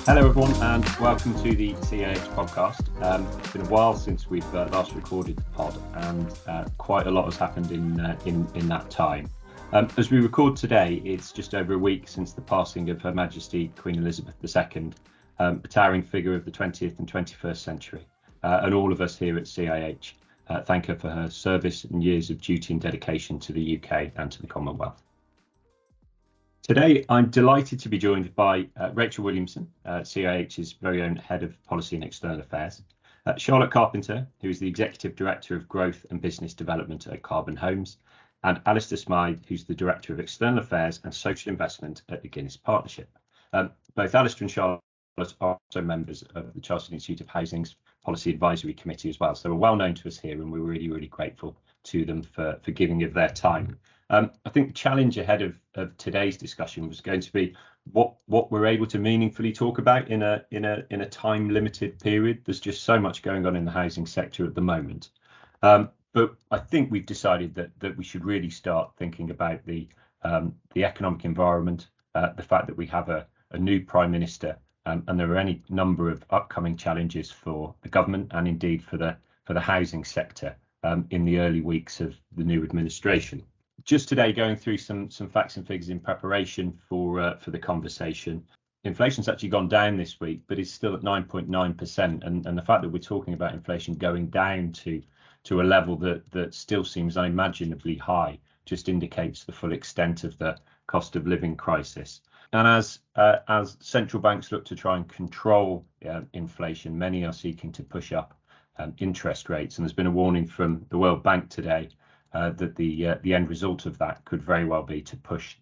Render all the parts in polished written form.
Hello everyone and welcome to the CAH podcast. It's been a while since we've last recorded the pod and quite a lot has happened in that time. As we record today, it's just over a week since the passing of Her Majesty Queen Elizabeth II, a towering figure of the 20th and 21st century. And all of us here at CIH thank her for her service and years of duty and dedication to the UK and to the Commonwealth. Today, I'm delighted to be joined by Rachael Williamson, CIH's very own Head of Policy and External Affairs, Charlotte Carpenter, who is the Executive Director of Growth and Business Development at Karbon Homes, and Alistair Smyth, who's the Director of External Affairs and Social Investment at the Guinness Partnership. Both Alistair and Charlotte are also members of the Chartered Institute of Housing's Policy Advisory Committee as well, so they're well known to us here and we're really, really grateful to them for giving of their time. I think the challenge ahead of today's discussion was going to be what we're able to meaningfully talk about in a time limited period. There's just so much going on in the housing sector at the moment. But I think we've decided that we should really start thinking about the economic environment, the fact that we have a new Prime Minister, and there are any number of upcoming challenges for the government and indeed for the housing sector in the early weeks of the new administration. Just today, going through some facts and figures in preparation for the conversation. Inflation's actually gone down this week, but is still at 9.9%. And the fact that we're talking about inflation going down to a level that still seems unimaginably high just indicates the full extent of the cost of living crisis. And as central banks look to try and control inflation, many are seeking to push up interest rates. And there's been a warning from the World Bank today that the end result of that could very well be to push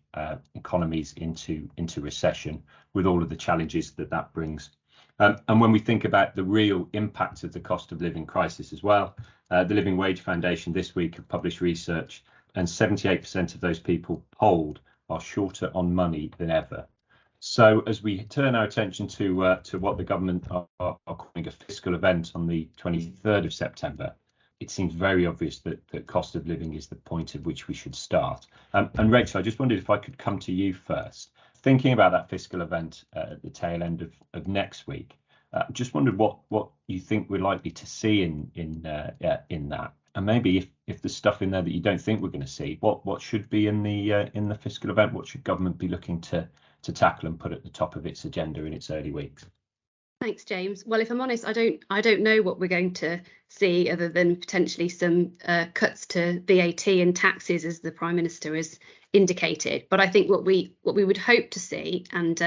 economies into recession with all of the challenges that brings. And when we think about the real impact of the cost of living crisis as well, the Living Wage Foundation this week have published research, and 78% of those people polled are shorter on money than ever. So as we turn our attention to what the government are calling a fiscal event on the 23rd of September, it seems very obvious that cost of living is the point at which we should start. And Rachel, I just wondered if I could come to you first. Thinking about that fiscal event at the tail end of next week, just wondered what you think we're likely to see in that, and maybe if there's stuff in there that you don't think we're going to see, what should be in the fiscal event? What should government be looking to tackle and put at the top of its agenda in its early weeks? Thanks, James. Well, if I'm honest, I don't know what we're going to see other than potentially some cuts to VAT and taxes, as the Prime Minister has indicated. But I think what we would hope to see, and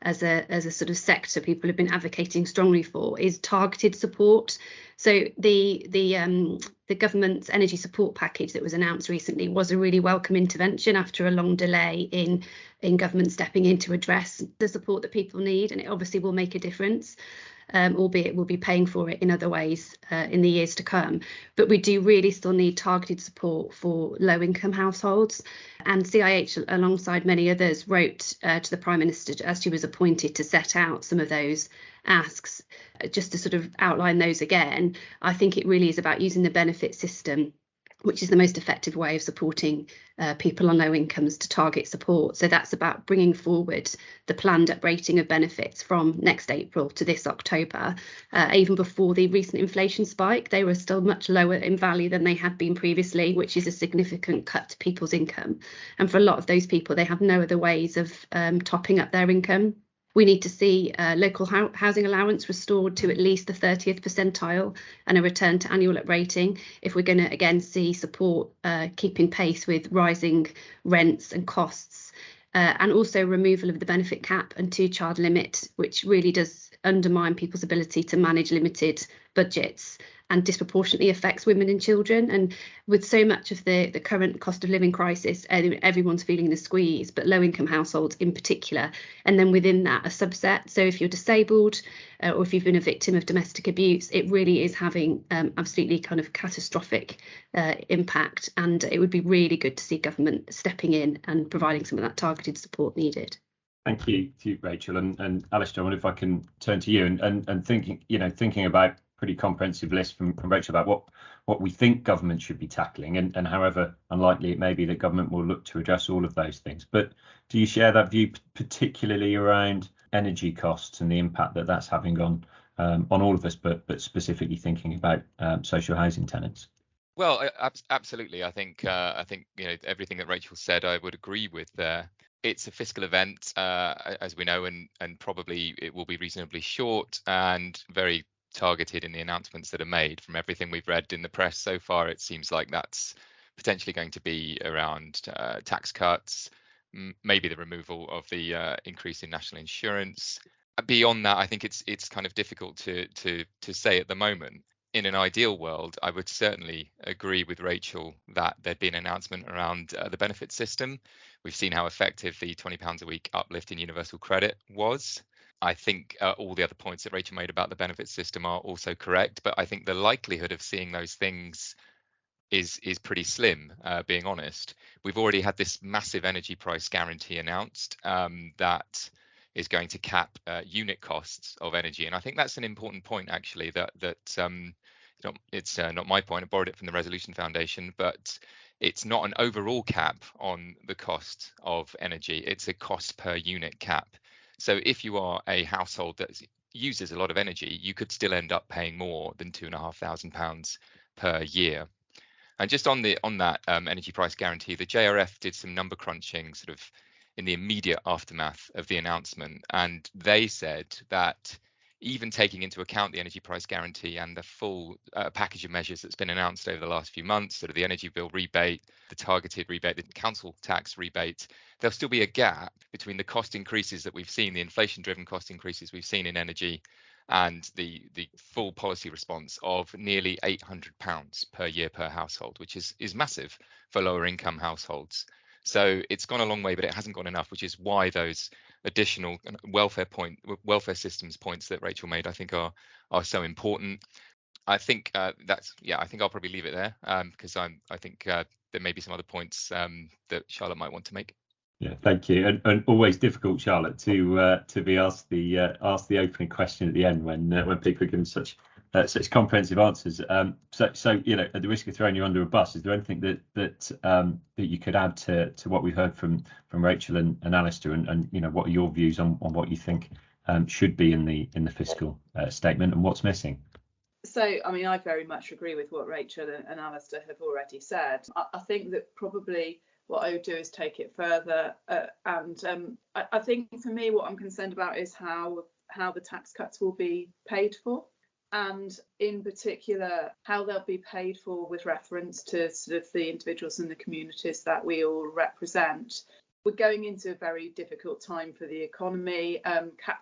as a sort of sector people have been advocating strongly for, is targeted support. So the government's energy support package that was announced recently was a really welcome intervention after a long delay in government stepping in to address the support that people need, and it obviously will make a difference, albeit we'll be paying for it in other ways in the years to come. But we do really still need targeted support for low-income households. And CIH, alongside many others, wrote to the Prime Minister as she was appointed to set out some of those asks. Just to sort of outline those again, I think it really is about using the benefit system, which is the most effective way of supporting people on low incomes, to target support. So that's about bringing forward the planned uprating of benefits from next April to this October. Even before the recent inflation spike, they were still much lower in value than they had been previously, which is a significant cut to people's income. And for a lot of those people, they have no other ways of topping up their income. We need to see local housing allowance restored to at least the 30th percentile and a return to annual uprating if we're going to again see support keeping pace with rising rents and costs, and also removal of the benefit cap and two-child limit, which really does undermine people's ability to manage limited budgets and disproportionately affects women and children. And with so much of the current cost of living crisis, everyone's feeling the squeeze, but low income households in particular. And then within that, a subset. So if you're disabled or if you've been a victim of domestic abuse, it really is having absolutely kind of catastrophic impact. And it would be really good to see government stepping in and providing some of that targeted support needed. Thank you to you, Rachel. And Alistair, I wonder if I can turn to you and thinking about pretty comprehensive list from Rachel about what we think government should be tackling, and however unlikely it may be that government will look to address all of those things. But do you share that view, particularly around energy costs and the impact that that's having on all of us, but specifically thinking about social housing tenants? Well, absolutely. I think everything that Rachel said, I would agree with there. It's a fiscal event, as we know, and probably it will be reasonably short and very targeted in the announcements that are made. From everything we've read in the press so far, it seems like that's potentially going to be around tax cuts, maybe the removal of the increase in national insurance. Beyond that, I think it's kind of difficult to say at the moment. In an ideal world, I would certainly agree with Rachel that there'd be an announcement around the benefit system. We've seen how effective the £20 a week uplift in universal credit was. I think all the other points that Rachel made about the benefit system are also correct, but I think the likelihood of seeing those things is pretty slim, being honest. We've already had this massive energy price guarantee announced that is going to cap unit costs of energy, and I think that's an important point actually. It's not my point. I borrowed it from the Resolution Foundation, but it's not an overall cap on the cost of energy. It's a cost per unit cap. So if you are a household that uses a lot of energy, you could still end up paying more than £2,500 per year. And just on that energy price guarantee, the JRF did some number crunching sort of in the immediate aftermath of the announcement, and they said that even taking into account the energy price guarantee and the full package of measures that's been announced over the last few months, sort of the energy bill rebate, the targeted rebate, the council tax rebate, there'll still be a gap between the cost increases that we've seen, the inflation-driven cost increases we've seen in energy, and the full policy response of nearly £800 per year per household, which is massive for lower income households. So it's gone a long way, but it hasn't gone enough, which is why those additional welfare systems points that Rachel made, I think are so important. I think I think I'll probably leave it there because I think there may be some other points that Charlotte might want to make. Yeah, thank you. And always difficult, Charlotte, to be asked the opening question at the end when people are given such comprehensive answers. So at the risk of throwing you under a bus, is there anything that you could add to what we've heard from Rachel and Alistair, and what are your views on what you think should be in the fiscal statement and what's missing? So, I mean, I very much agree with what Rachel and Alistair have already said. I think that probably what I would do is take it further, and I think for me what I'm concerned about is how the tax cuts will be paid for, and in particular how they'll be paid for with reference to sort of the individuals and the communities that we all represent. We're going into a very difficult time for the economy.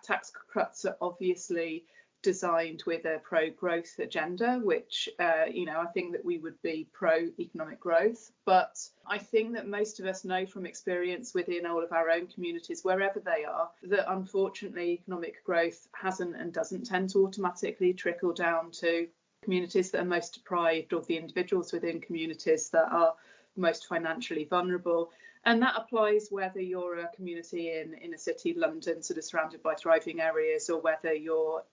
Tax cuts are obviously designed with a pro-growth agenda, which I think that we would be pro-economic growth. But I think that most of us know from experience within all of our own communities, wherever they are, that unfortunately economic growth hasn't and doesn't tend to automatically trickle down to communities that are most deprived, or the individuals within communities that are most financially vulnerable. And that applies whether you're a community in a city, London, sort of surrounded by thriving areas, or whether you're,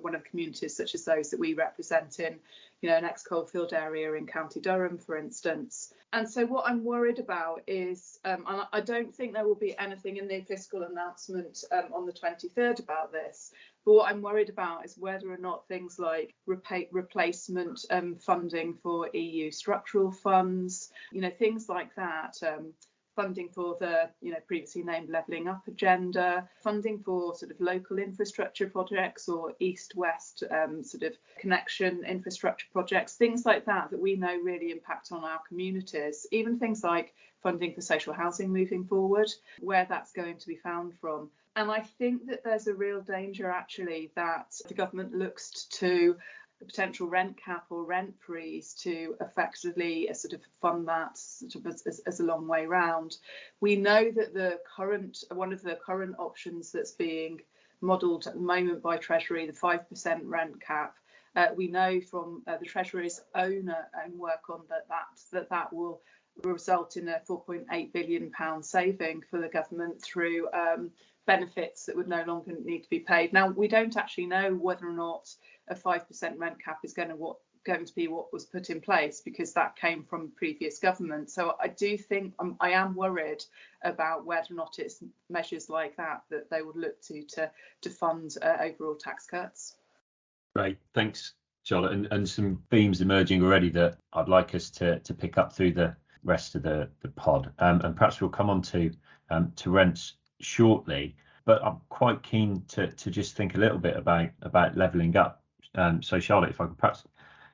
one of the communities such as those that we represent in, an ex-coalfield area in County Durham, for instance. And so what I'm worried about is, I don't think there will be anything in the fiscal announcement on the 23rd about this, but what I'm worried about is whether or not things like replacement funding for EU structural funds, things like that, funding for the previously named levelling up agenda, funding for sort of local infrastructure projects or east-west sort of connection infrastructure projects, things like that we know really impact on our communities, even things like funding for social housing moving forward, where that's going to be found from. And I think that there's a real danger actually that the government looks to a potential rent cap or rent freeze to effectively sort of fund that sort of as a long way round. We know that one of the current options that's being modelled at the moment by Treasury, the 5% rent cap, we know from the Treasury's own work on that will result in a £4.8 billion saving for the government through benefits that would no longer need to be paid. Now, we don't actually know whether or not a 5% rent cap is going to going to be what was put in place, because that came from previous government. So I do think I am worried about whether or not it's measures like that they would look to fund overall tax cuts. Great, thanks, Charlotte. And some themes emerging already that I'd like us to pick up through the rest of the pod, and perhaps we'll come on to rents shortly. But I'm quite keen to just think a little bit about levelling up. So Charlotte, if I could perhaps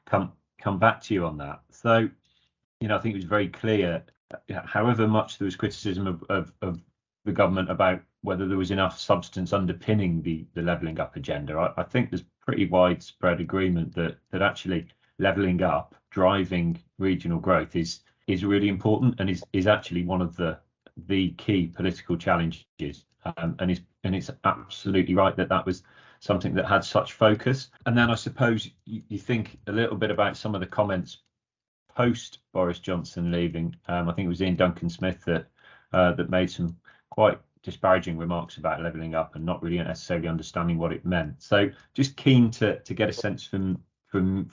come back to you on that. So, I think it was very clear, however much there was criticism of the government about whether there was enough substance underpinning the levelling up agenda, I think there's pretty widespread agreement that actually levelling up, driving regional growth is really important and is actually one of the key political challenges. And it's absolutely right that was something that had such focus. And then I suppose you think a little bit about some of the comments post Boris Johnson leaving. I think it was Ian Duncan Smith that made some quite disparaging remarks about levelling up and not really necessarily understanding what it meant. So just keen to get a sense from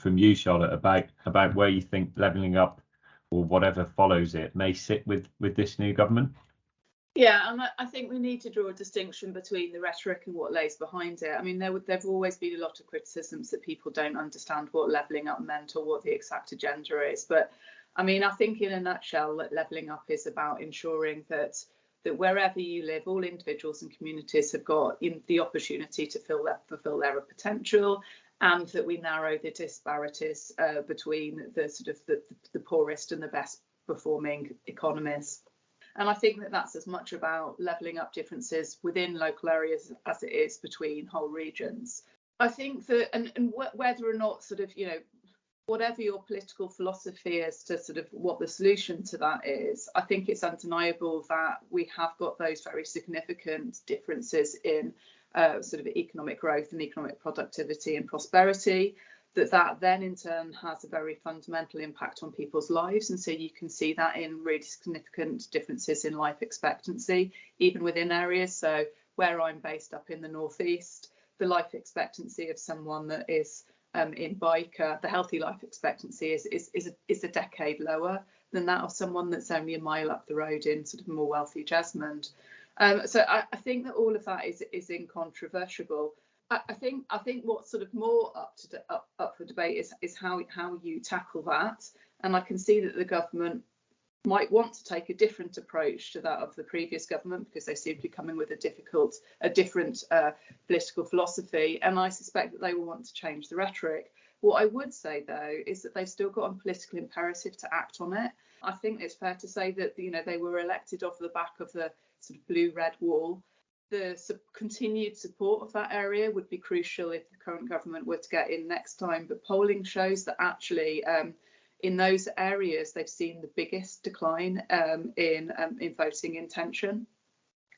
you, Charlotte, about where you think levelling up or whatever follows it may sit with this new government. Yeah, and I think we need to draw a distinction between the rhetoric and what lays behind it. I mean, there've always been a lot of criticisms that people don't understand what levelling up meant or what the exact agenda is. But I mean, I think in a nutshell, levelling up is about ensuring that wherever you live, all individuals and communities have got the opportunity to fulfil their potential, and that we narrow the disparities between the sort of the poorest and the best performing economies. And I think that's as much about levelling up differences within local areas as it is between whole regions. I think that, and whether or not sort of, whatever your political philosophy is to sort of what the solution to that is, I think it's undeniable that we have got those very significant differences in sort of economic growth and economic productivity and prosperity. That then in turn has a very fundamental impact on people's lives. And so you can see that in really significant differences in life expectancy, even within areas. So where I'm based up in the northeast, the life expectancy of someone that is in Byker, the healthy life expectancy is a decade lower than that of someone that's only a mile up the road in sort of more wealthy Jesmond. So I think that all of that is incontrovertible. I think what's sort of more up for debate is how you tackle that. And I can see that the government might want to take a different approach to that of the previous government, because they seem to be coming with a different political philosophy. And I suspect that they will want to change the rhetoric. What I would say, though, is that they've still got a political imperative to act on it. I think it's fair to say that, they were elected off the back of the sort of blue-red wall. The continued support of that area would be crucial if the current government were to get in next time. But polling shows that actually in those areas they've seen the biggest decline in voting intention.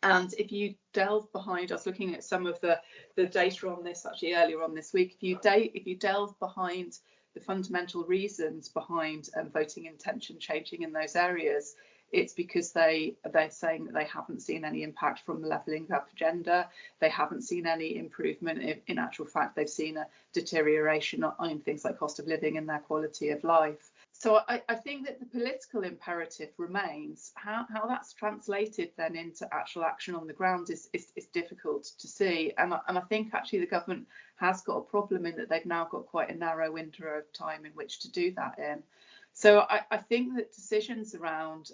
And if you delve behind, I was looking at some of the data on this actually earlier on this week. If you delve behind the fundamental reasons behind voting intention changing in those areas, it's because they're saying that they haven't seen any impact from the levelling up agenda. They haven't seen any improvement. In actual fact, they've seen a deterioration in things like cost of living and their quality of life. So I think that the political imperative remains. How that's translated then into actual action on the ground is difficult to see. And I think actually the government has got a problem in that they've now got quite a narrow window of time in which to do that in. So I think that decisions around,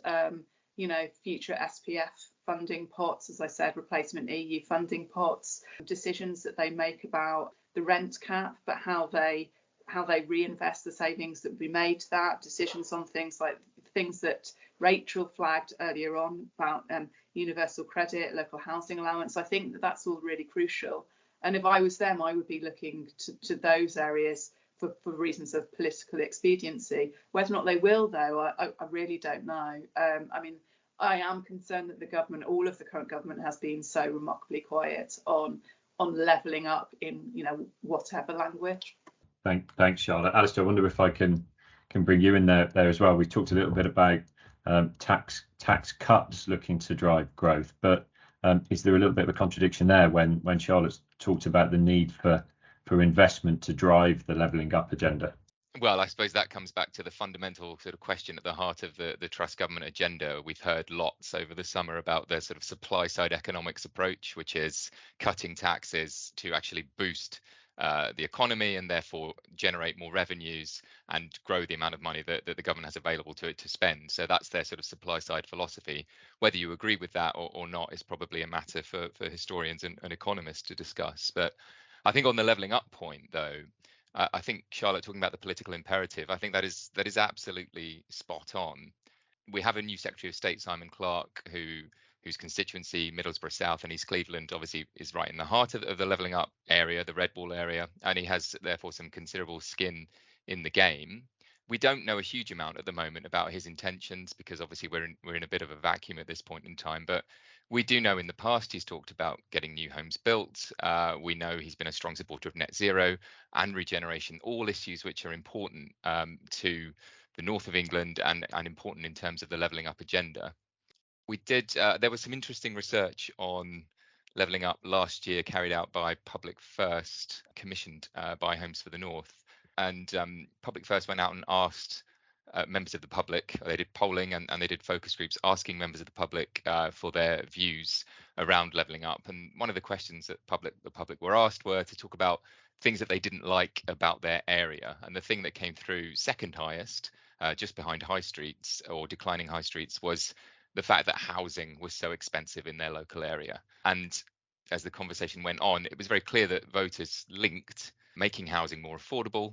future SPF funding pots, as I said, replacement EU funding pots, decisions that they make about the rent cap, but how they reinvest the savings that would be made to that, decisions on things that Rachel flagged earlier on about universal credit, local housing allowance. I think that that's all really crucial. And if I was them, I would be looking to those areas for reasons of political expediency. Whether or not they will, though, I really don't know. I am concerned that all of the current government has been so remarkably quiet on levelling up in, whatever language. Thanks, Charlotte. Alistair, I wonder if I can bring you in there as well. We talked a little bit about tax cuts looking to drive growth, but is there a little bit of a contradiction there when Charlotte's talked about the need for investment to drive the levelling up agenda? Well, I suppose that comes back to the fundamental sort of question at the heart of the Truss government agenda. We've heard lots over the summer about their sort of supply side economics approach, which is cutting taxes to actually boost the economy and therefore generate more revenues and grow the amount of money that the government has available to spend. So that's their sort of supply side philosophy. Whether you agree with that or not is probably a matter for historians and economists to discuss. But I think on the levelling up point, though, I think Charlotte talking about the political imperative, I think that is absolutely spot on. We have a new Secretary of State, Simon Clarke, whose constituency, Middlesbrough South and East Cleveland, obviously is right in the heart of the levelling up area, the red wall area, and he has therefore some considerable skin in the game. We don't know a huge amount at the moment about his intentions because obviously we're in a bit of a vacuum at this point in time, but we do know in the past he's talked about getting new homes built. We know he's been a strong supporter of net zero and regeneration, all issues which are important to the north of England and important in terms of the levelling up agenda. We did. There was some interesting research on levelling up last year carried out by Public First, commissioned by Homes for the North. And Public First went out and asked members of the public. They did polling and they did focus groups asking members of the public for their views around levelling up. And one of the questions that the public were asked were to talk about things that they didn't like about their area. And the thing that came through second highest, just behind high streets or declining high streets, was the fact that housing was so expensive in their local area. And as the conversation went on, it was very clear that voters linked making housing more affordable,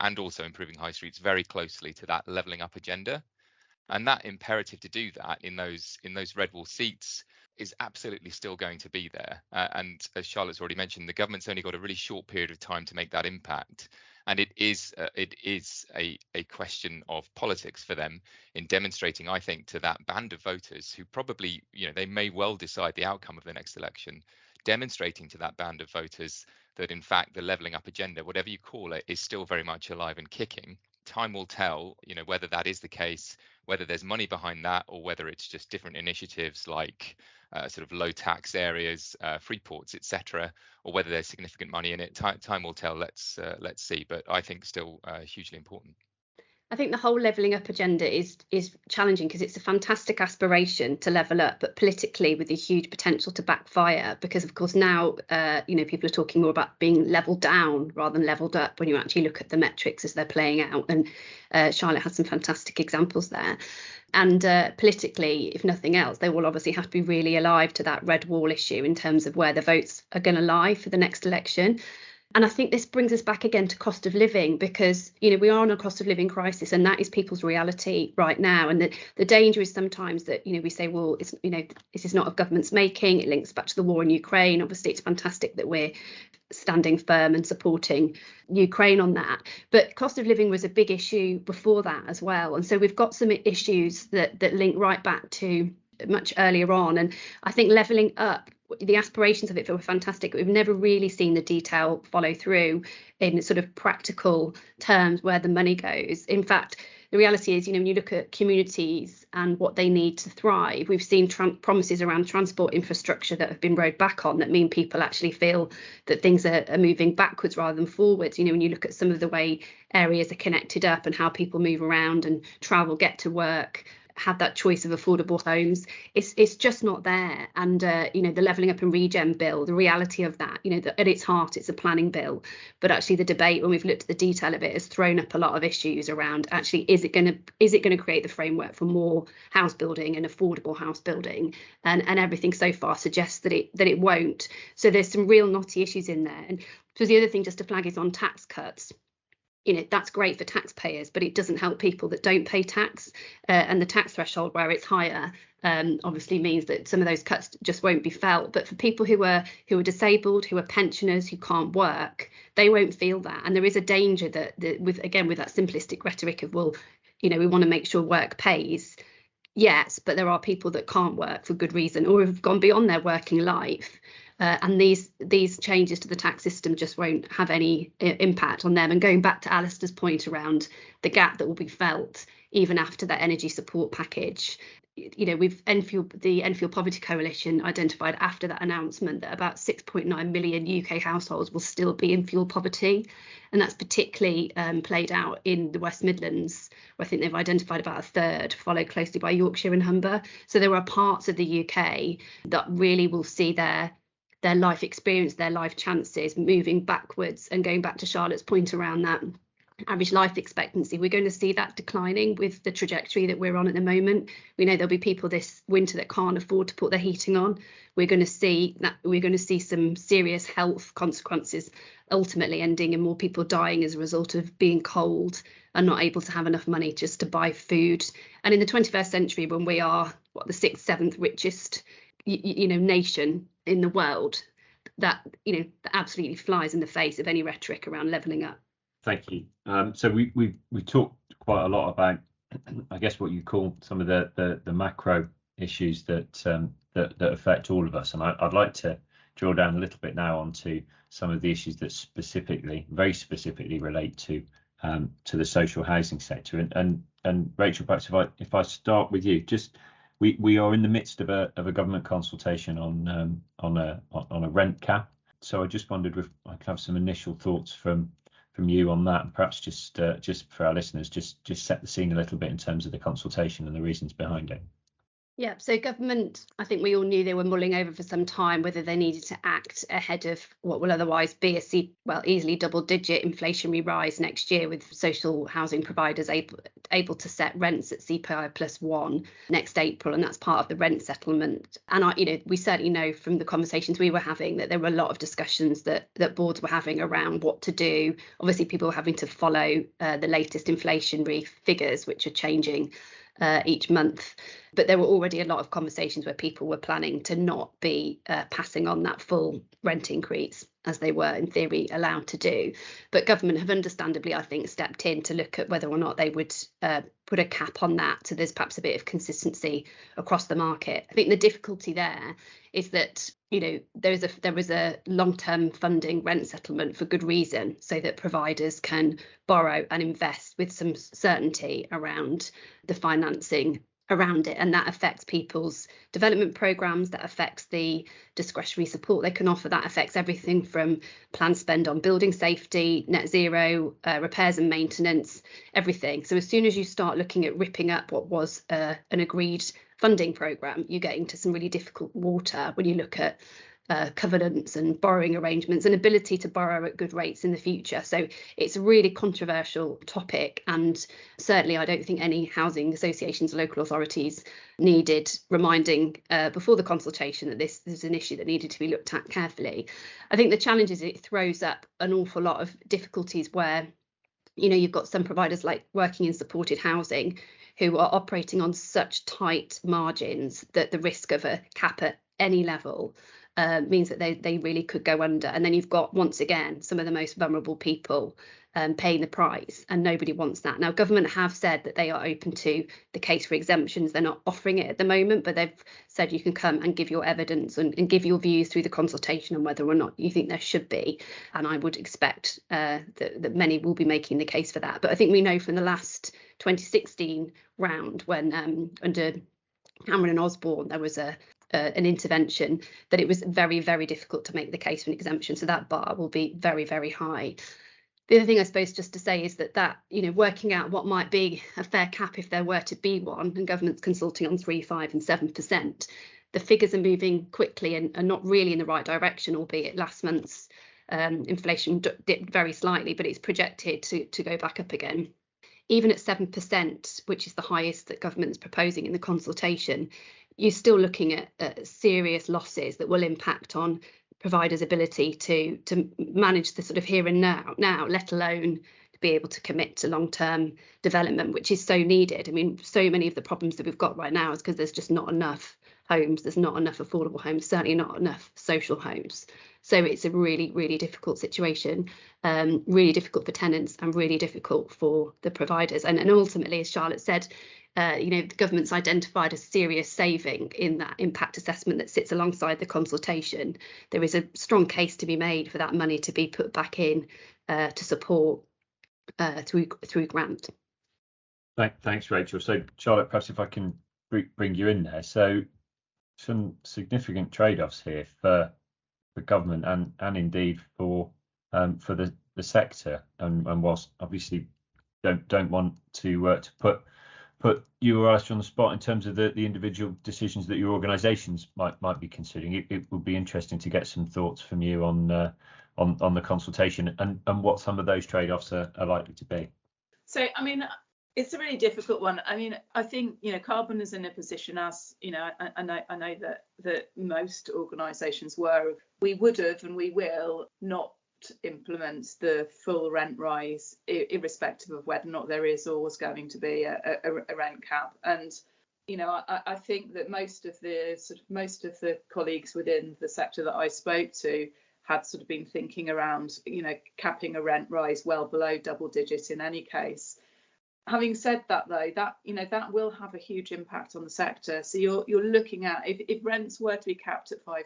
and also improving high streets very closely to that levelling up agenda. And that imperative to do that in those red wall seats is absolutely still going to be there. And as Charlotte's already mentioned, the government's only got a really short period of time to make that impact. And it is a question of politics for them in demonstrating, I think, to that band of voters who probably, they may well decide the outcome of the next election, demonstrating to that band of voters that in fact the levelling up agenda, whatever you call it, is still very much alive and kicking. Time will tell, whether that is the case, whether there's money behind that, or whether it's just different initiatives like sort of low tax areas, free ports, etc., or whether there's significant money in it. Time will tell. Let's see. But I think still hugely important. I think the whole levelling up agenda is challenging because it's a fantastic aspiration to level up, but politically with a huge potential to backfire because, of course, now, people are talking more about being levelled down rather than levelled up when you actually look at the metrics as they're playing out. And Charlotte has some fantastic examples there. And politically, if nothing else, they will obviously have to be really alive to that red wall issue in terms of where the votes are going to lie for the next election. And I think this brings us back again to cost of living because, we are in a cost of living crisis and that is people's reality right now. And the danger is sometimes that, we say, well, it's, this is not of government's making. It links back to the war in Ukraine. Obviously, it's fantastic that we're standing firm and supporting Ukraine on that. But cost of living was a big issue before that as well. And so we've got some issues that link right back to much earlier on. And I think levelling up, the aspirations of it were fantastic. We've never really seen the detail follow through in sort of practical terms where the money goes. In fact, the reality is, when you look at communities and what they need to thrive, we've seen promises around transport infrastructure that have been rowed back on that mean people actually feel that things are moving backwards rather than forwards. When you look at some of the way areas are connected up and how people move around and travel, get to work, have that choice of affordable homes, it's just not there. And the levelling up and regen bill, the reality of that, at its heart it's a planning bill, but actually the debate when we've looked at the detail of it has thrown up a lot of issues around actually is it going to create the framework for more house building and affordable house building, and everything so far suggests that it won't. So there's some real knotty issues in there. And so the other thing just to flag is on tax cuts. That's great for taxpayers, but it doesn't help people that don't pay tax. And the tax threshold where it's higher obviously means that some of those cuts just won't be felt. But for people who are disabled, who are pensioners, who can't work, they won't feel that. And there is a danger that with that simplistic rhetoric of, well, we want to make sure work pays. Yes, but there are people that can't work for good reason or have gone beyond their working life. And these changes to the tax system just won't have any impact on them. And going back to Alistair's point around the gap that will be felt even after that energy support package, we've the Enfield Poverty Coalition identified after that announcement that about 6.9 million UK households will still be in fuel poverty, and that's particularly played out in the West Midlands, where I think they've identified about a third, followed closely by Yorkshire and Humber. So there are parts of the UK that really will see their life experience, their life chances moving backwards. And going back to Charlotte's point around that average life expectancy, we're going to see that declining with the trajectory that we're on at the moment. We know there'll be people this winter that can't afford to put their heating on. We're going to see some serious health consequences, ultimately ending in more people dying as a result of being cold and not able to have enough money just to buy food. And in the 21st century, when we are the 6th, 7th richest nation in the world, that that absolutely flies in the face of any rhetoric around levelling up. Thank you. So we talked quite a lot about, I guess, what you call some of the macro issues that affect all of us, and I'd like to drill down a little bit now onto some of the issues that very specifically relate to the social housing sector. And Rachel, perhaps if I start with you, just we are in the midst of a government consultation on a rent cap. So I just wondered if I could have some initial thoughts from you on that, and perhaps just for our listeners, just set the scene a little bit in terms of the consultation and the reasons behind it. Yeah, so government, I think we all knew they were mulling over for some time whether they needed to act ahead of what will otherwise be easily double-digit inflationary rise next year, with social housing providers able to set rents at CPI +1 next April, and that's part of the rent settlement. And we certainly know from the conversations we were having that there were a lot of discussions that boards were having around what to do. Obviously, people were having to follow the latest inflationary figures, which are changing each month, but there were already a lot of conversations where people were planning to not be passing on that full rent increase as they were in theory allowed to do. But government have understandably, I think, stepped in to look at whether or not they would put a cap on that, so there's perhaps a bit of consistency across the market. I think the difficulty there is that there was a long-term funding rent settlement for good reason, so that providers can borrow and invest with some certainty around the financing around it, and that affects people's development programs, that affects the discretionary support they can offer, that affects everything from planned spend on building safety, net zero, repairs and maintenance, everything. So as soon as you start looking at ripping up what was an agreed funding program, you get into some really difficult water when you look at covenants and borrowing arrangements and ability to borrow at good rates in the future. So it's a really controversial topic, and certainly I don't think any housing associations or local authorities needed reminding before the consultation that this is an issue that needed to be looked at carefully. I think the challenge is it throws up an awful lot of difficulties where you've got some providers like working in supported housing who are operating on such tight margins that the risk of a cap at any level means that they really could go under. And then you've got, once again, some of the most vulnerable people paying the price, and nobody wants that. Now, government have said that they are open to the case for exemptions. They're not offering it at the moment, but they've said you can come and give your evidence and give your views through the consultation on whether or not you think there should be. And I would expect that many will be making the case for that. But I think we know from the last 2016 round, when under Cameron and Osborne, there was an intervention, that it was very, very difficult to make the case for an exemption. So that bar will be very, very high. The other thing I suppose just to say is that working out what might be a fair cap if there were to be one, and government's consulting on 3%, 5% and 7%, the figures are moving quickly and are not really in the right direction, albeit last month's inflation dipped very slightly, but it's projected to go back up again. Even at 7%, which is the highest that government's proposing in the consultation, you're still looking at serious losses that will impact on providers' ability to manage the sort of here and now, let alone to be able to commit to long-term development, which is so needed. I mean, so many of the problems that we've got right now is because there's just not enough homes, there's not enough affordable homes, certainly not enough social homes. So it's a really, really difficult situation, really difficult for tenants and really difficult for the providers. And ultimately, as Charlotte said, the government's identified a serious saving in that impact assessment that sits alongside the consultation. There is a strong case to be made for that money to be put back in to support through grant. Thanks, Rachel. So, Charlotte, perhaps if I can bring you in there. So some significant trade-offs here for government and indeed for the sector. And whilst obviously don't want to put you or us on the spot in terms of the individual decisions that your organisations might be considering, it would be interesting to get some thoughts from you on the consultation and what some of those trade-offs are likely to be. So, I mean, it's a really difficult one. I mean, I think, Karbon is in a position, as, I know that most organisations we would have and we will not implement the full rent rise, irrespective of whether or not there is always going to be a rent cap. And I think that most of the colleagues within the sector that I spoke to had sort of been thinking around capping a rent rise well below double digit in any case. Having said that, though, that will have a huge impact on the sector. So you're looking at, if rents were to be capped at 5%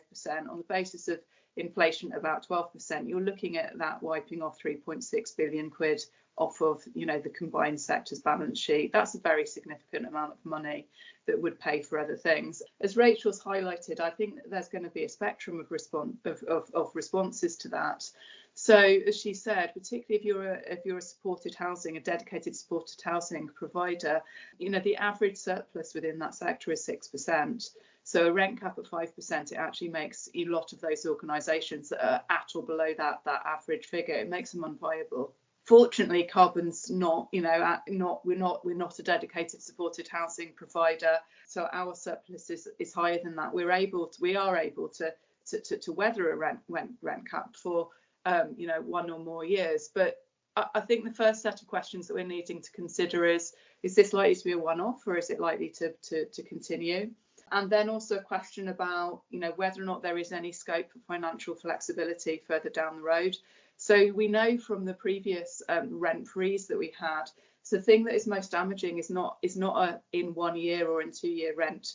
on the basis of inflation at about 12%, you're looking at that wiping off 3.6 billion quid off of the combined sector's balance sheet. That's a very significant amount of money that would pay for other things. As Rachel's highlighted, I think that there's going to be a spectrum of responses to that. So, as she said, particularly if you're a dedicated supported housing provider, the average surplus within that sector is 6%. So a rent cap at 5%, it actually makes a lot of those organisations that are at or below that average figure, it makes them unviable. Fortunately, Karbon's not, we're not a dedicated supported housing provider, so our surplus is higher than that. We are able to weather a rent cap for 1 or more years. But I think the first set of questions that we're needing to consider is this likely to be a one-off, or is it likely to continue? And then also a question about whether or not there is any scope for financial flexibility further down the road. So we know from the previous rent freeze that we had, so the thing that is most damaging is not a in 1 year or in 2 year rent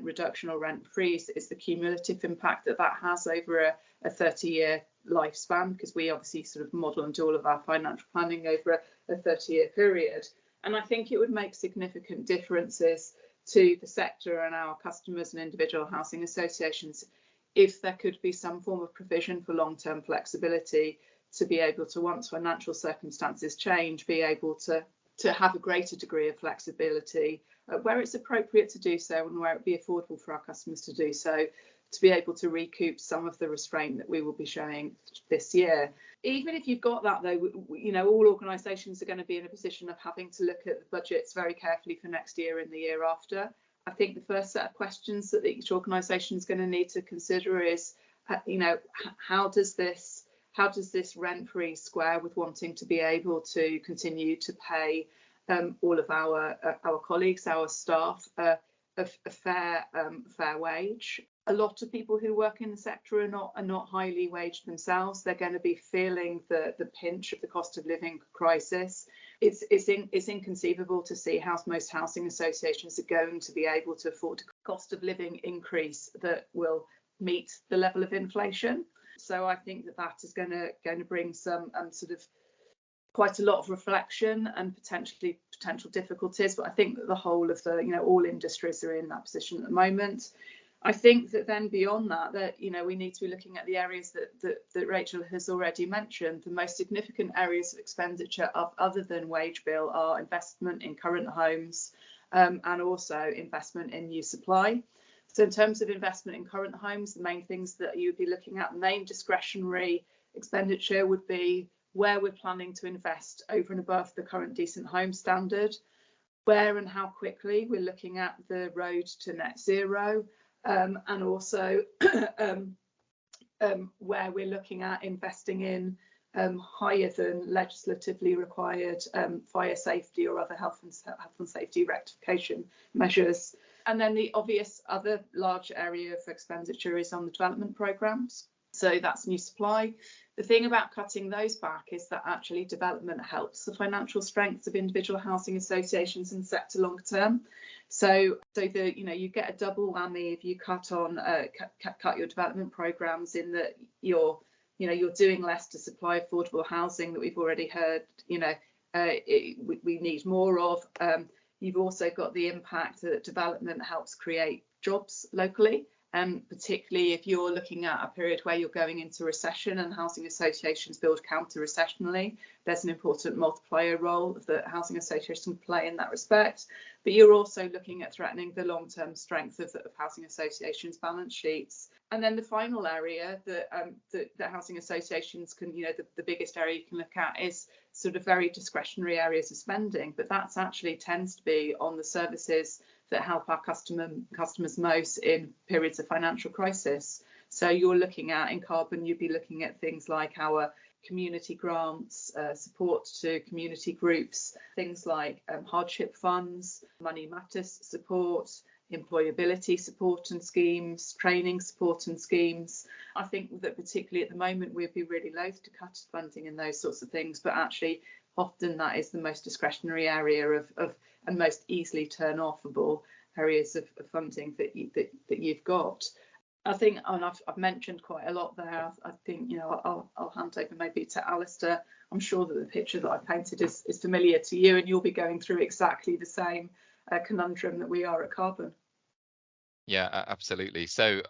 reduction or rent freeze. It's the cumulative impact that has over a 30-year lifespan, because we obviously sort of model and do all of our financial planning over a 30-year period. And I think it would make significant differences to the sector and our customers and individual housing associations if there could be some form of provision for long-term flexibility to be able to, once financial circumstances change, be able to have a greater degree of flexibility where it's appropriate to do so and where it be affordable for our customers to do so, to be able to recoup some of the restraint that we will be showing this year. Even if you've got that, though, all organisations are going to be in a position of having to look at the budgets very carefully for next year and the year after. I think the first set of questions that each organisation is going to need to consider is, how does this rent freeze square with wanting to be able to continue to pay all of our colleagues, our staff, a fair wage. A lot of people who work in the sector are not highly waged themselves. They're going to be feeling the pinch of the cost of living crisis. It's inconceivable to see how most housing associations are going to be able to afford a cost of living increase that will meet the level of inflation. So I think that is going to bring some sort of quite a lot of reflection and potential difficulties. But I think that the whole of all industries are in that position at the moment. I think that then beyond that we need to be looking at the areas that Rachel has already mentioned. The most significant areas of expenditure other than wage bill are investment in current homes and also investment in new supply. So in terms of investment in current homes, the main things that you would be looking at, the main discretionary expenditure would be where we're planning to invest over and above the current decent home standard, where and how quickly we're looking at the road to net zero, and also where we're looking at investing in higher than legislatively required fire safety or other health and safety rectification measures. And then the obvious other large area of expenditure is on the development programmes. So that's new supply. The thing about cutting those back is that actually development helps the financial strength of individual housing associations and sector long term. So you get a double whammy if you cut your development programmes, in that you're doing less to supply affordable housing that we've already heard we need more of. You've also got the impact that development helps create jobs locally. Particularly if you're looking at a period where you're going into recession and housing associations build counter-recessionally, there's an important multiplier role that housing associations play in that respect. But you're also looking at threatening the long-term strength of housing associations' balance sheets. And then the final area that housing associations can, the biggest area you can look at is sort of very discretionary areas of spending, but that's actually tends to be on the services that help our customers most in periods of financial crisis. So you're looking at, in Karbon, you'd be looking at things like our community grants, support to community groups, things like hardship funds, money matters support, employability support and schemes, training support and schemes. I think that particularly at the moment we'd be really loath to cut funding in those sorts of things, but actually often that is the most discretionary area of and most easily turn offable areas of funding that you've got. I think, and I've mentioned quite a lot there. I think I'll hand over maybe to Alistair. I'm sure that the picture that I painted is familiar to you, and you'll be going through exactly the same conundrum that we are at Karbon. Yeah, absolutely. So,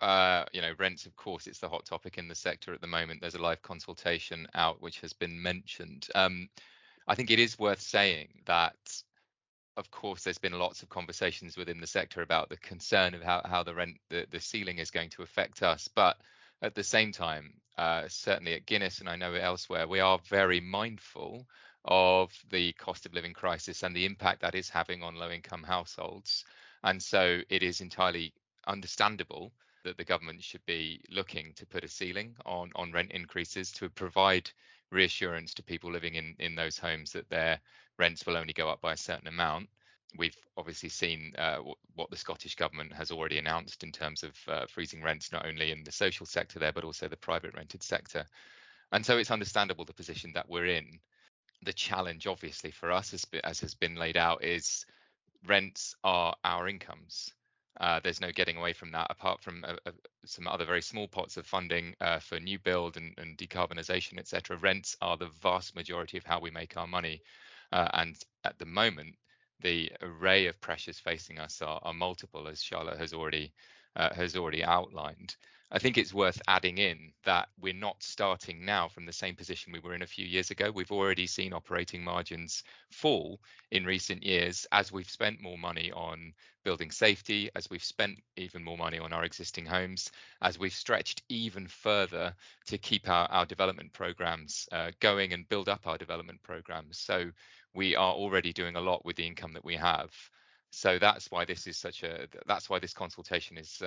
rents, of course, it's the hot topic in the sector at the moment. There's a live consultation out which has been mentioned. I think it is worth saying that, of course, there's been lots of conversations within the sector about the concern of how the ceiling is going to affect us. But at the same time, certainly at Guinness, and I know elsewhere, we are very mindful of the cost of living crisis and the impact that is having on low-income households. And so it is entirely understandable that the government should be looking to put a ceiling on rent increases to provide reassurance to people living in those homes that their rents will only go up by a certain amount. We've obviously seen what the Scottish government has already announced in terms of freezing rents, not only in the social sector there, but also the private rented sector. And so it's understandable the position that we're in. The challenge, obviously, for us, as has been laid out, is rents are our incomes. There's no getting away from that, apart from some other very small pots of funding for new build and decarbonisation, etc. Rents are the vast majority of how we make our money. And at the moment, the array of pressures facing us are multiple, as Charlotte has already outlined. I think it's worth adding in that we're not starting now from the same position we were in a few years ago. We've already seen operating margins fall in recent years as we've spent more money on building safety, as we've spent even more money on our existing homes, as we've stretched even further to keep our development programs going and build up our development programs. So we are already doing a lot with the income that we have. So that's why this consultation is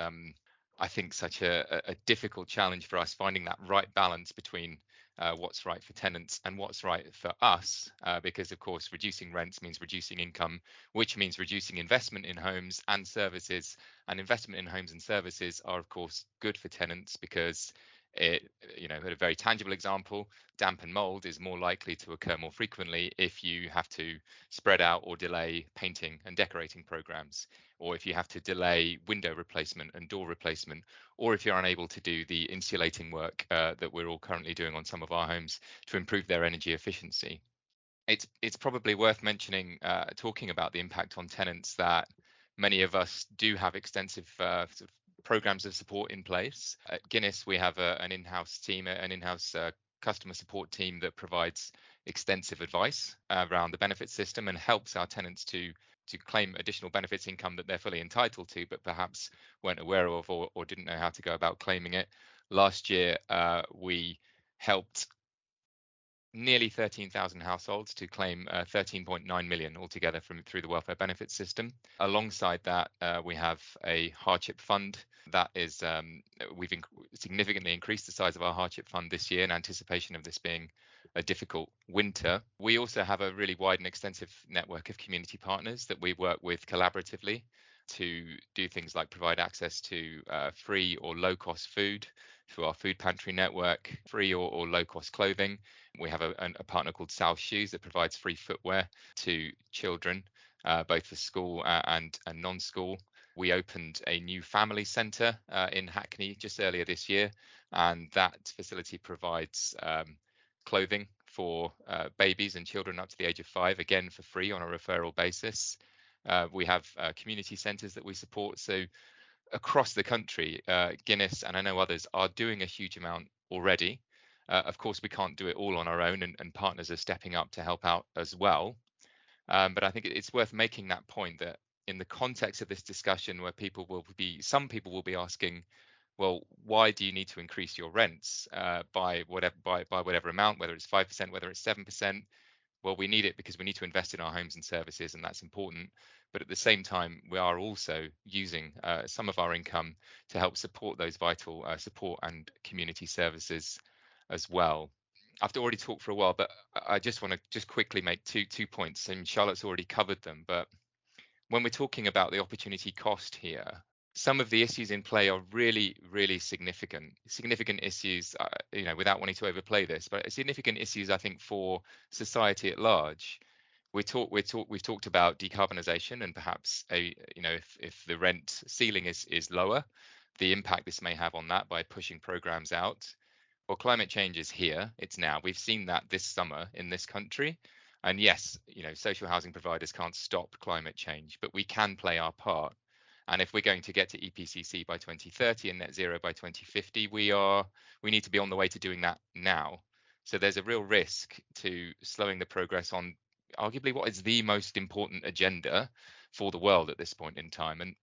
I think such a difficult challenge for us, finding that right balance between what's right for tenants and what's right for us, because of course reducing rents means reducing income, which means reducing investment in homes and services, and investment in homes and services are of course good for tenants because it, a very tangible example, damp and mold is more likely to occur more frequently if you have to spread out or delay painting and decorating programs, or if you have to delay window replacement and door replacement, or if you're unable to do the insulating work that we're all currently doing on some of our homes to improve their energy efficiency. It's probably worth mentioning, talking about the impact on tenants, that many of us do have extensive programs of support in place. At Guinness, we have an in-house team, an in-house customer support team that provides extensive advice around the benefits system and helps our tenants to claim additional benefits income that they're fully entitled to, but perhaps weren't aware of or didn't know how to go about claiming it. Last year, we helped nearly 13,000 households to claim 13.9 million altogether through the welfare benefits system. Alongside that, we have a hardship fund that is, we've significantly increased the size of our hardship fund this year in anticipation of this being a difficult winter. We also have a really wide and extensive network of community partners that we work with collaboratively to do things like provide access to free or low-cost food through our food pantry network, free or low-cost clothing. We have a partner called South Shoes that provides free footwear to children, both for school and non-school. We opened a new family centre in Hackney just earlier this year, and that facility provides clothing for babies and children up to the age of 5, again for free on a referral basis. We have community centres that we support. So across the country, Guinness and I know others are doing a huge amount already. Of course, we can't do it all on our own, and partners are stepping up to help out as well. But I think it's worth making that point that in the context of this discussion, where some people will be asking, well, why do you need to increase your rents by whatever amount, whether it's 5%, whether it's 7%? Well, we need it because we need to invest in our homes and services, and that's important. But at the same time, we are also using some of our income to help support those vital support and community services as well. I've already talked for a while, but I just want to quickly make two points, and Charlotte's already covered them. But when we're talking about the opportunity cost here, some of the issues in play are really, really significant issues, without wanting to overplay this, but significant issues, I think, for society at large. We've talked about decarbonisation, and perhaps if the rent ceiling is lower, the impact this may have on that by pushing programs out. Well, climate change is here. It's now. We've seen that this summer in this country. And yes, social housing providers can't stop climate change, but we can play our part. And if we're going to get to EPCC by 2030 and net zero by 2050, we need to be on the way to doing that now. So there's a real risk to slowing the progress on arguably what is the most important agenda for the world at this point in time. And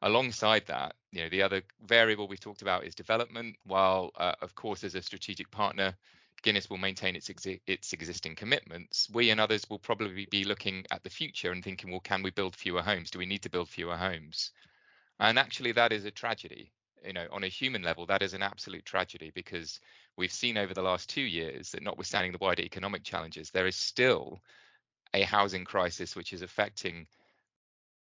alongside that, the other variable we've talked about is development. While, of course, as a strategic partner, Guinness will maintain its existing commitments, we and others will probably be looking at the future and thinking, well, can we build fewer homes? Do we need to build fewer homes? And actually, that is a tragedy. On a human level, that is an absolute tragedy, because we've seen over the last 2 years that, notwithstanding the wider economic challenges, there is still a housing crisis which is affecting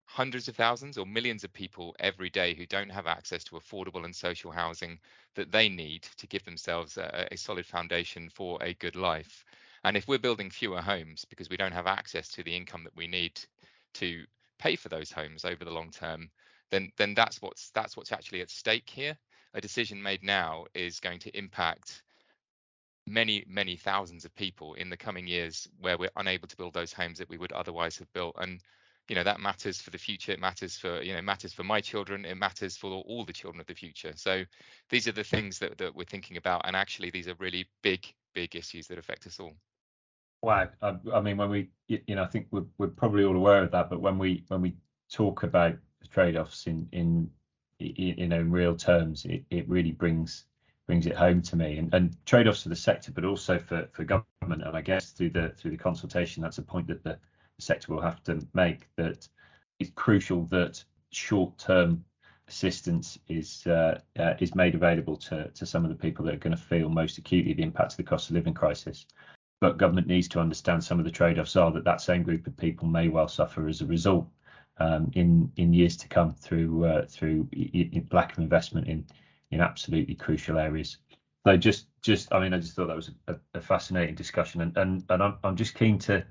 hundreds of thousands or millions of people every day who don't have access to affordable and social housing that they need to give themselves a solid foundation for a good life. And if we're building fewer homes because we don't have access to the income that we need to pay for those homes over the long term, then that's what's actually at stake here. A decision made now is going to impact many thousands of people in the coming years, where we're unable to build those homes that we would otherwise have built. And that matters for the future. It matters for my children. It matters for all the children of the future. So these are the things that we're thinking about, and actually these are really big issues that affect us all. Wow. I mean, when we, I think we're probably all aware of that, but when we talk about the trade-offs in real terms, it really brings it home to me, and trade-offs for the sector, but also for government. And I guess through the consultation, that's a point that the sector will have to make, that it's crucial that short-term assistance is made available to some of the people that are going to feel most acutely the impact of the cost of living crisis. But government needs to understand some of the trade-offs are that same group of people may well suffer as a result in years to come through lack of investment in absolutely crucial areas. So I just thought that was a fascinating discussion, and I'm just keen to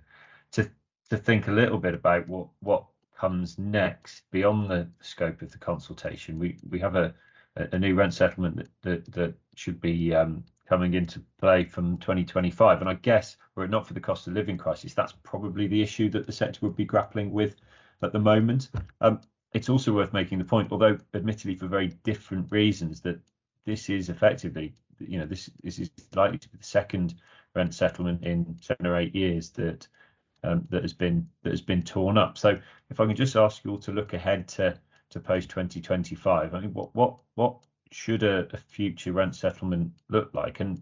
think a little bit about what comes next beyond the scope of the consultation. We have a new rent settlement that should be coming into play from 2025, and I guess were it not for the cost of living crisis, that's probably the issue that the sector would be grappling with at the moment. It's also worth making the point, although admittedly for very different reasons, that this is effectively, this is likely to be the second rent settlement in 7 or 8 years that has been torn up. So if I can just ask you all to look ahead to post 2025, I mean, what should a future rent settlement look like, and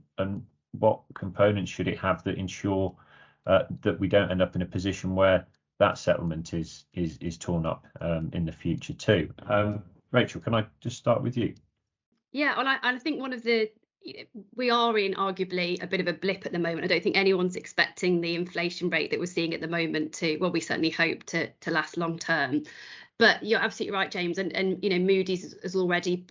what components should it have that ensure that we don't end up in a position where that settlement is torn up in the future too? Rachel, can I just start with you? Yeah, well, I think we are in arguably a bit of a blip at the moment. I don't think anyone's expecting the inflation rate that we're seeing at the moment we certainly hope to last long term. But you're absolutely right, James, and Moody's has already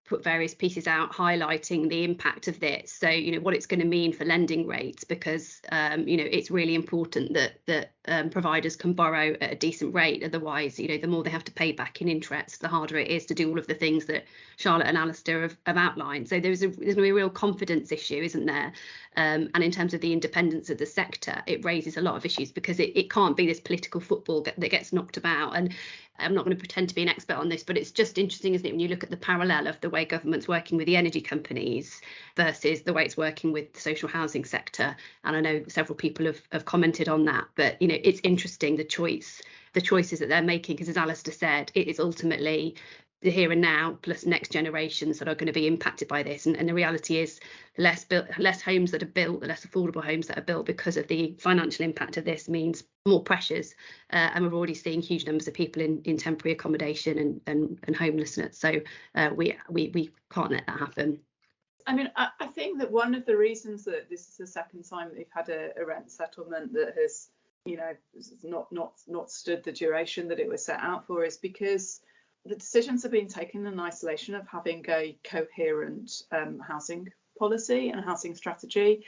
put various pieces out highlighting the impact of this. So, what it's going to mean for lending rates, because, it's really important that providers can borrow at a decent rate. Otherwise, the more they have to pay back in interest, the harder it is to do all of the things that Charlotte and Alistair have outlined. So there's going to be a real confidence issue, isn't there? And in terms of the independence of the sector, it raises a lot of issues, because it can't be this political football that gets knocked about. And I'm not going to pretend to be an expert on this, but it's just interesting, isn't it, when you look at the parallel of the way government's working with the energy companies versus the way it's working with the social housing sector. And I know several people have commented on that, but it's interesting the choices that they're making, because as Alistair said, it is ultimately the here and now plus next generations that are going to be impacted by this. And the reality is less homes that are built, the less affordable homes that are built because of the financial impact of this means more pressures. And we're already seeing huge numbers of people in temporary accommodation and homelessness. So we can't let that happen. I mean, I think that one of the reasons that this is the second time that we've had a rent settlement that has, not stood the duration that it was set out for is because the decisions have been taken in isolation of having a coherent housing policy and housing strategy.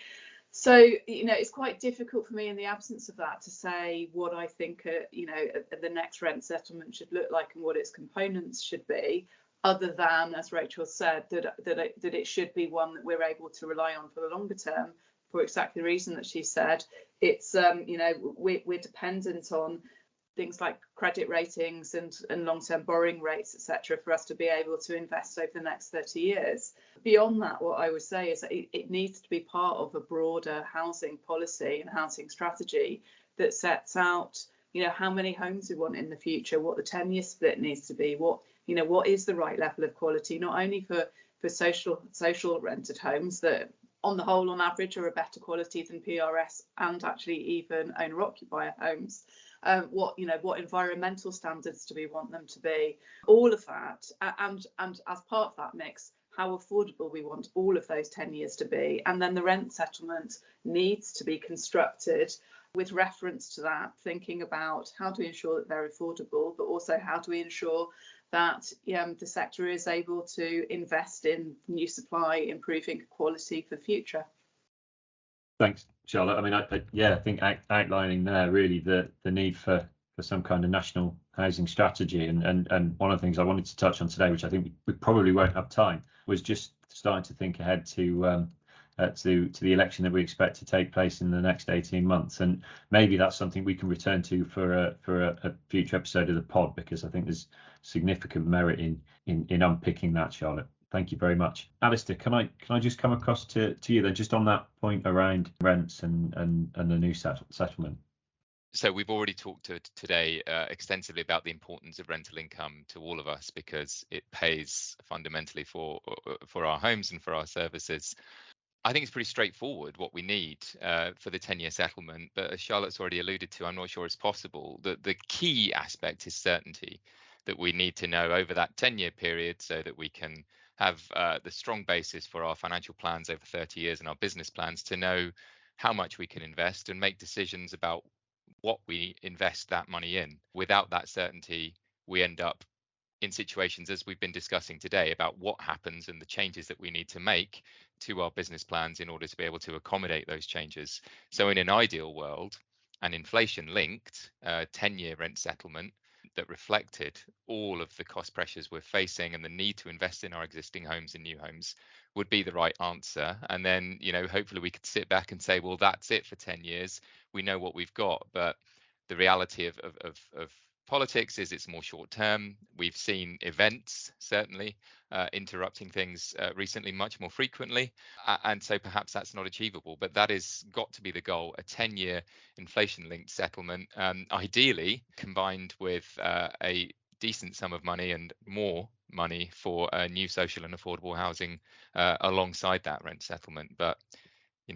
So, it's quite difficult for me in the absence of that to say what I think, the next rent settlement should look like and what its components should be, other than, as Rachael said, that it should be one that we're able to rely on for the longer term, for exactly the reason that she said. It's, we're dependent on things like credit ratings and long-term borrowing rates, etc., for us to be able to invest over the next 30 years. Beyond that, what I would say is that it needs to be part of a broader housing policy and housing strategy that sets out, how many homes we want in the future, what the 10-year split needs to be, what is the right level of quality, not only for social rented homes that on the whole, on average, are a better quality than PRS and actually even owner-occupier homes. What environmental standards do we want them to be? All of that, and as part of that mix, how affordable we want all of those 10 years to be. And then the rent settlement needs to be constructed with reference to that, thinking about how do we ensure that they're affordable, but also how do we ensure that the sector is able to invest in new supply, improving quality for the future. Thanks, Charlotte. I mean, I think outlining there really the need for some kind of national housing strategy, and one of the things I wanted to touch on today, which I think we probably won't have time, was just starting to think ahead to the election that we expect to take place in the next 18 months, and maybe that's something we can return to for a future episode of the pod, because I think there's significant merit in unpicking that, Charlotte. Thank you very much. Alistair, can I just come across to you then, just on that point around rents and the new settlement? So we've already talked today extensively about the importance of rental income to all of us, because it pays fundamentally for our homes and for our services. I think it's pretty straightforward what we need for the 10-year settlement, but as Charlotte's already alluded to, I'm not sure it's possible. The key aspect is certainty, that we need to know over that 10-year period so that we can have the strong basis for our financial plans over 30 years and our business plans to know how much we can invest and make decisions about what we invest that money in. Without that certainty, we end up in situations, as we've been discussing today, about what happens and the changes that we need to make to our business plans in order to be able to accommodate those changes. So in an ideal world, an inflation-linked 10-year rent settlement that reflected all of the cost pressures we're facing and the need to invest in our existing homes and new homes would be the right answer. And then, hopefully we could sit back and say, well, that's it for 10 years. We know what we've got. But the reality of politics is it's more short term. We've seen events certainly interrupting things recently much more frequently, and so perhaps that's not achievable, but that is got to be the goal: a 10-year inflation linked settlement, ideally combined with a decent sum of money and more money for new social and affordable housing alongside that rent settlement. But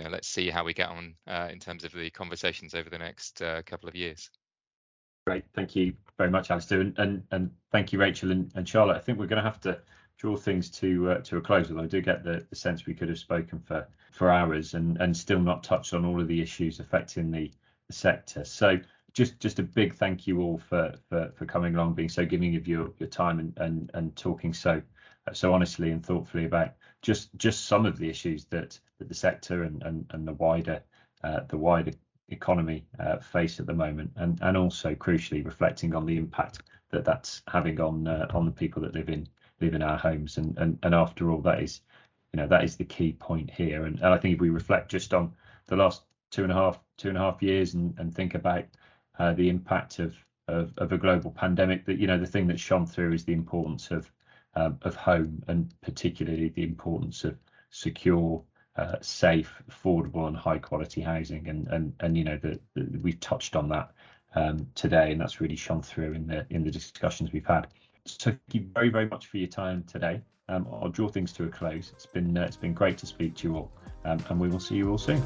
let's see how we get on in terms of the conversations over the next couple of years. Great, thank you very much, Alistair, and thank you, Rachael and Charlotte. I think we're going to have to draw things to a close, although I do get the sense we could have spoken for hours and still not touched on all of the issues affecting the sector. So just a big thank you all for coming along, being so giving of your time and talking so so honestly and thoughtfully about just some of the issues that the sector and the wider economy face at the moment, and also crucially reflecting on the impact that's having on the people that live in our homes. And after all, that is the key point here. And I think if we reflect just on the last two and a half years and think about the impact of a global pandemic, that the thing that's shone through is the importance of home, and particularly the importance of secure, safe, affordable and high quality housing. And we've touched on that today, and that's really shone through in the discussions we've had. So thank you very, very much for your time today. I'll draw things to a close. It's been great to speak to you all, and we will see you all soon.